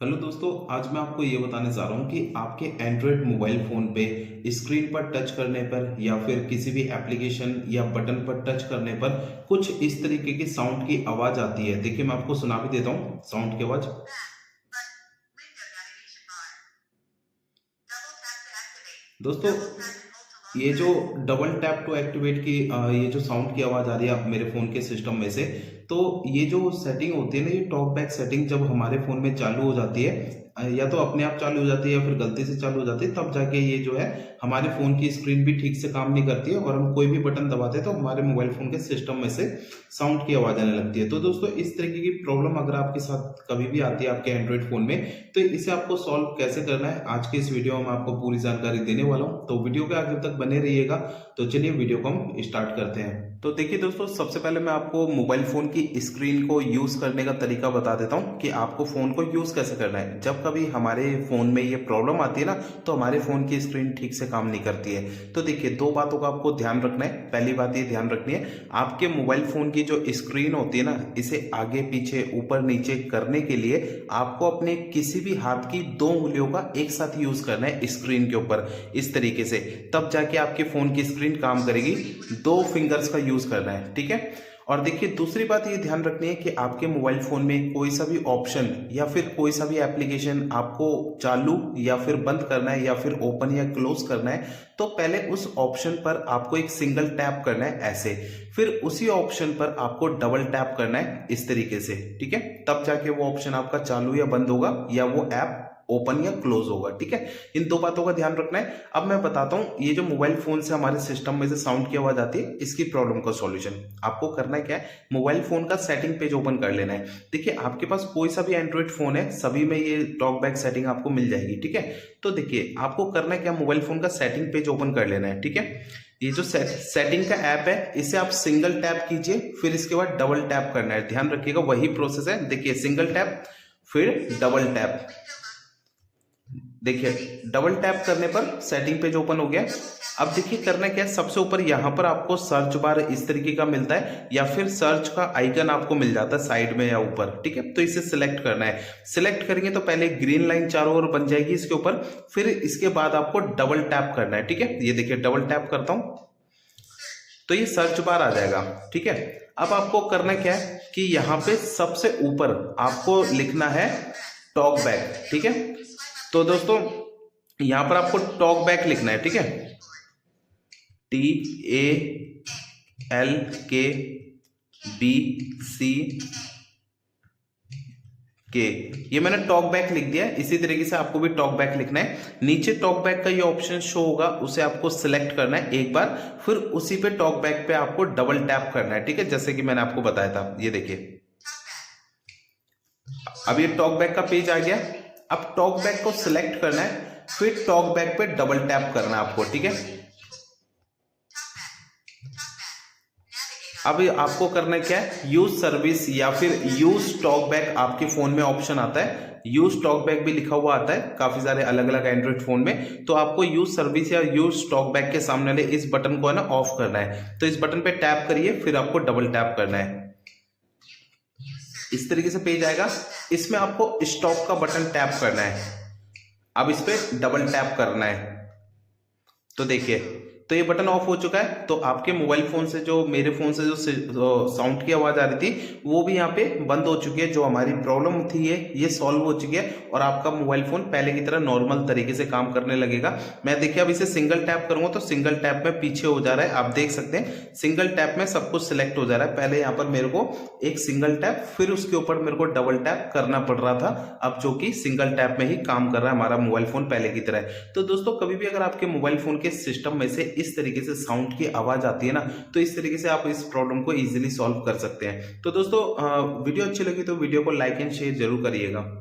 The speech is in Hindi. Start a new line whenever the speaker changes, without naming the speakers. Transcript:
हेलो दोस्तों, आज मैं आपको ये बताने जा रहा हूँ कि आपके एंड्रॉयड मोबाइल फ़ोन पे स्क्रीन पर टच करने पर या फिर किसी भी एप्लीकेशन या बटन पर टच करने पर कुछ इस तरीके की साउंड की आवाज़ आती है। देखिए, मैं आपको सुना भी देता हूँ साउंड की आवाज़। दोस्तों, ये जो डबल टैप टू एक्टिवेट की ये जो साउंड की आवाज़ आ रही है मेरे फ़ोन के सिस्टम में से, तो ये जो सेटिंग होती है ना, ये टॉक बैक सेटिंग जब हमारे फ़ोन में चालू हो जाती है, या तो अपने आप चालू हो जाती है या फिर गलती से चालू हो जाती है, तब जाके ये जो है हमारे फ़ोन की स्क्रीन भी ठीक से काम नहीं करती है और हम कोई भी बटन दबाते हैं तो हमारे मोबाइल फ़ोन के सिस्टम में से साउंड की आवाज़ आने लगती है। तो दोस्तों, इस तरीके की प्रॉब्लम अगर आपके साथ कभी भी आती है आपके एंड्रॉयड फ़ोन में, तो इसे आपको सॉल्व कैसे करना है, आज के इस वीडियो में मैं आपको पूरी जानकारी देने वाला हूँ। तो वीडियो के आखिर तक बने रहिएगा। तो चलिए वीडियो को हम स्टार्ट करते हैं। तो देखिए दोस्तों, सबसे पहले मैं आपको मोबाइल फ़ोन की स्क्रीन को यूज़ करने का तरीका बता देता हूँ कि आपको फ़ोन को यूज़ कैसे करना है। जब कभी हमारे फ़ोन में ये प्रॉब्लम आती है ना, तो हमारे फ़ोन की स्क्रीन ठीक से काम नहीं करती है। तो देखिए, दो बातों का आपको ध्यान रखना है। पहली बात ये ध्यान रखनी है, आपके मोबाइल फ़ोन की जो स्क्रीन होती है ना, इसे आगे पीछे ऊपर नीचे करने के लिए आपको अपने किसी भी हाथ की दो उंगलियों का एक साथ यूज़ करना है स्क्रीन के ऊपर, इस तरीके से। तब जाके आपके फ़ोन की स्क्रीन काम करेगी। दो फिंगर्स का यूज़ करना है, ठीक है। और देखिए, दूसरी बात ये ध्यान रखनी है कि आपके मोबाइल फ़ोन में कोई सा भी ऑप्शन या फिर कोई सा भी एप्लीकेशन आपको चालू या फिर बंद करना है या फिर ओपन या क्लोज करना है, तो पहले उस ऑप्शन पर आपको एक सिंगल टैप करना है ऐसे, फिर उसी ऑप्शन पर आपको डबल टैप करना है इस तरीके से, ठीक है। तब जाके वो ऑप्शन आपका चालू या बंद होगा या वो ऐप ओपन या क्लोज होगा, ठीक है। इन दो बातों का ध्यान रखना है। अब मैं बताता हूं, ये जो मोबाइल फोन से हमारे सिस्टम में से साउंड की आवाज आती है, इसकी प्रॉब्लम का सॉल्यूशन आपको करना है क्या है, मोबाइल फोन का सेटिंग पेज ओपन कर लेना है। देखिए, आपके पास कोई सा भी एंड्रॉइड फोन है, सभी में ये टॉक बैक सेटिंग आपको मिल जाएगी, ठीक है। तो देखिए, आपको करना है क्या, मोबाइल फोन का सेटिंग पेज ओपन कर लेना है, ठीक है। ये जो सेटिंग का ऐप है, इसे आप सिंगल टैप कीजिए, फिर इसके बाद डबल टैप करना है। ध्यान रखिएगा, वही प्रोसेस है। देखिए, सिंगल टैप फिर डबल टैप। देखिए, डबल टैप करने पर सेटिंग पेज ओपन हो गया। अब देखिए, करना क्या है, सबसे ऊपर यहां पर आपको सर्च बार इस तरीके का मिलता है या फिर सर्च का आइकन आपको मिल जाता है साइड में या ऊपर, ठीक है। तो इसे सिलेक्ट करना है। सिलेक्ट करेंगे तो पहले ग्रीन लाइन चारों ओर बन जाएगी इसके ऊपर, फिर इसके बाद आपको डबल टैप करना है, ठीक है। ये देखिए, डबल टैप करता हूं तो ये सर्च बार आ जाएगा, ठीक है। अब आपको करना क्या है कि यहाँ पे सबसे ऊपर आपको लिखना है टॉक बैक, ठीक है। तो दोस्तों, यहां पर आपको टॉक बैक लिखना है, ठीक है। TALKBC के, ये मैंने टॉक बैक लिख दिया है। इसी तरीके से आपको भी टॉक बैक लिखना है। नीचे टॉक बैक का ये ऑप्शन शो होगा, उसे आपको सिलेक्ट करना है एक बार, फिर उसी पे टॉक बैक पे आपको डबल टैप करना है, ठीक है, जैसे कि मैंने आपको बताया था। ये देखिए, अब ये टॉक बैक का पेज आ गया। अब टॉक बैक को सिलेक्ट करना है, फिर टॉक बैक पे डबल टैप करना है आपको, ठीक है। अब आपको करना क्या है, यूज सर्विस या फिर यूज टॉक बैक, आपके फोन में ऑप्शन आता है, यूज टॉक बैक भी लिखा हुआ आता है काफी सारे अलग अलग एंड्रॉइड फोन में। तो आपको यूज सर्विस या यूज टॉक बैक के सामने वाले इस बटन को है ना ऑफ करना है। तो इस बटन पे टैप करिए, फिर आपको डबल टैप करना है। इस तरीके से पेज आएगा। इसमें आपको स्टॉप का बटन टैप करना है। अब इस पे डबल टैप करना है। तो देखिए, तो ये बटन ऑफ हो चुका है। तो आपके मोबाइल फोन से, जो मेरे फोन से जो साउंड की आवाज आ रही थी, वो भी यहाँ पे बंद हो चुकी है। जो हमारी प्रॉब्लम थी ये सॉल्व हो चुकी है और आपका मोबाइल फोन पहले की तरह नॉर्मल तरीके से काम करने लगेगा। मैं देखिए, अब इसे सिंगल टैप करूंगा तो सिंगल टैप में पीछे हो जा रहा है, आप देख सकते हैं। सिंगल टैप में सब कुछ सिलेक्ट हो जा रहा है। पहले यहाँ पर मेरे को एक सिंगल टैप, फिर उसके ऊपर मेरे को डबल टैप करना पड़ रहा था, अब जो कि सिंगल टैप में ही काम कर रहा है हमारा मोबाइल फोन पहले की तरह। तो दोस्तों, कभी भी अगर आपके मोबाइल फोन के सिस्टम में से इस तरीके से साउंड की आवाज आती है ना, तो इस तरीके से आप इस प्रॉब्लम को इजीली सॉल्व कर सकते हैं। तो दोस्तों, वीडियो अच्छी लगी तो वीडियो को लाइक एंड शेयर जरूर करिएगा।